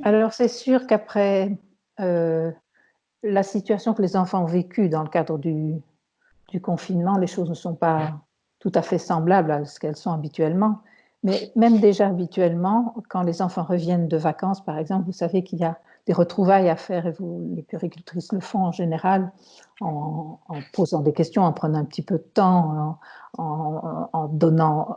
Alors, c'est sûr qu'après la situation que les enfants ont vécue dans le cadre du confinement, les choses ne sont pas tout à fait semblables à ce qu'elles sont habituellement. Mais même déjà habituellement, quand les enfants reviennent de vacances, par exemple, vous savez qu'il y a des retrouvailles à faire, et vous, les puéricultrices le font en général, en posant des questions, en prenant un petit peu de temps, en donnant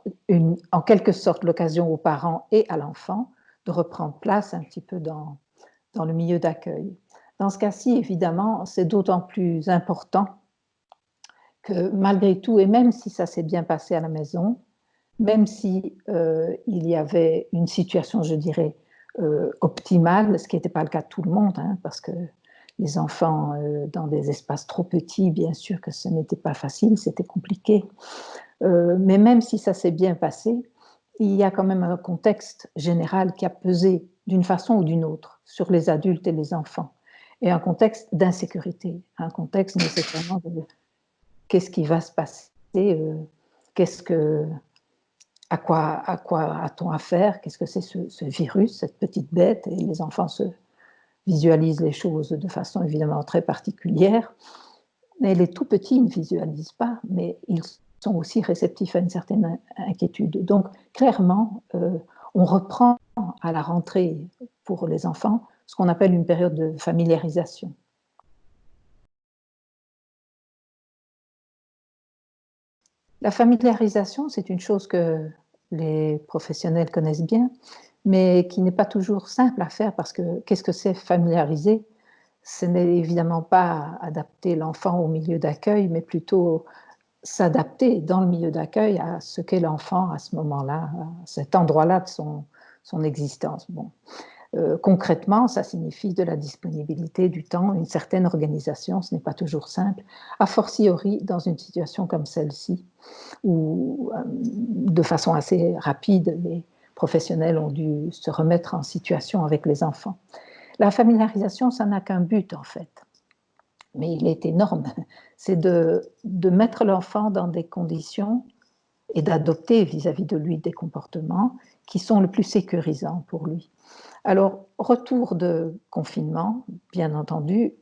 en quelque sorte l'occasion aux parents et à l'enfant de reprendre place un petit peu dans le milieu d'accueil. Dans ce cas-ci, évidemment, c'est d'autant plus important que malgré tout, et même si ça s'est bien passé à la maison, même si il y avait une situation, je dirais, optimale, ce qui n'était pas le cas de tout le monde, hein, parce que les enfants dans des espaces trop petits, bien sûr que ce n'était pas facile, c'était compliqué. Mais même si ça s'est bien passé, il y a quand même un contexte général qui a pesé d'une façon ou d'une autre sur les adultes et les enfants, et un contexte d'insécurité, un contexte nécessairement de qu'est-ce qui va se passer, qu'est-ce que, à quoi a-t-on affaire, qu'est-ce que c'est ce virus, cette petite bête, et les enfants se visualisent les choses de façon évidemment très particulière. Mais les tout petits ne visualisent pas, mais ils sont aussi réceptifs à une certaine inquiétude. Donc, clairement, on reprend à la rentrée pour les enfants ce qu'on appelle une période de familiarisation. La familiarisation, c'est une chose que les professionnels connaissent bien, mais qui n'est pas toujours simple à faire parce que qu'est-ce que c'est familiariser? Ce n'est évidemment pas adapter l'enfant au milieu d'accueil, mais plutôt s'adapter dans le milieu d'accueil à ce qu'est l'enfant à ce moment-là, à cet endroit-là de son existence. Bon. Concrètement, ça signifie de la disponibilité, du temps, une certaine organisation, ce n'est pas toujours simple, a fortiori dans une situation comme celle-ci, où de façon assez rapide, les professionnels ont dû se remettre en situation avec les enfants. La familiarisation, ça n'a qu'un but en fait, mais il est énorme, c'est de mettre l'enfant dans des conditions et d'adopter vis-à-vis de lui des comportements qui sont le plus sécurisants pour lui. Alors, retour de confinement, bien entendu,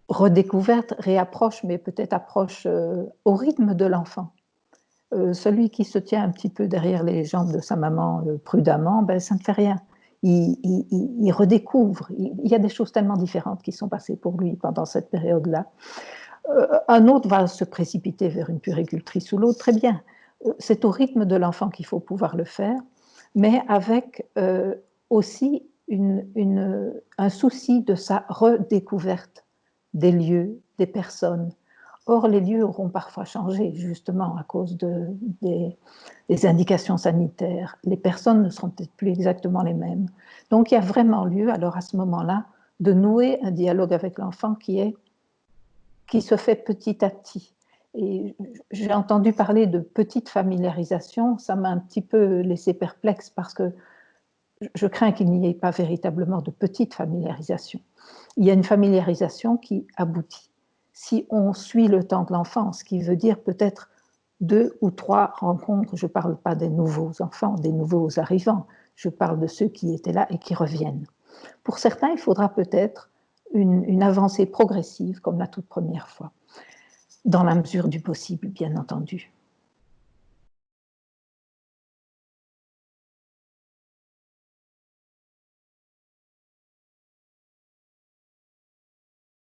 redécouverte, réapproche, mais peut-être approche au rythme de l'enfant. Celui qui se tient un petit peu derrière les jambes de sa maman prudemment, ben, ça ne fait rien. Il redécouvre. Il y a des choses tellement différentes qui sont passées pour lui pendant cette période-là. Un autre va se précipiter vers une puéricultrice ou l'autre, très bien. C'est au rythme de l'enfant qu'il faut pouvoir le faire, mais avec aussi un souci de sa redécouverte des lieux, des personnes. Or, les lieux auront parfois changé, justement, à cause des indications sanitaires. Les personnes ne seront peut-être plus exactement les mêmes. Donc, il y a vraiment lieu, alors à ce moment-là, de nouer un dialogue avec l'enfant qui se fait petit à petit. Et j'ai entendu parler de petite familiarisation, ça m'a un petit peu laissé perplexe parce que je crains qu'il n'y ait pas véritablement de petite familiarisation. Il y a une familiarisation qui aboutit. Si on suit le temps de l'enfance, ce qui veut dire peut-être 2 ou 3 rencontres, je ne parle pas des nouveaux enfants, des nouveaux arrivants, je parle de ceux qui étaient là et qui reviennent. Pour certains, il faudra peut-être une avancée progressive, comme la toute première fois, dans la mesure du possible, bien entendu.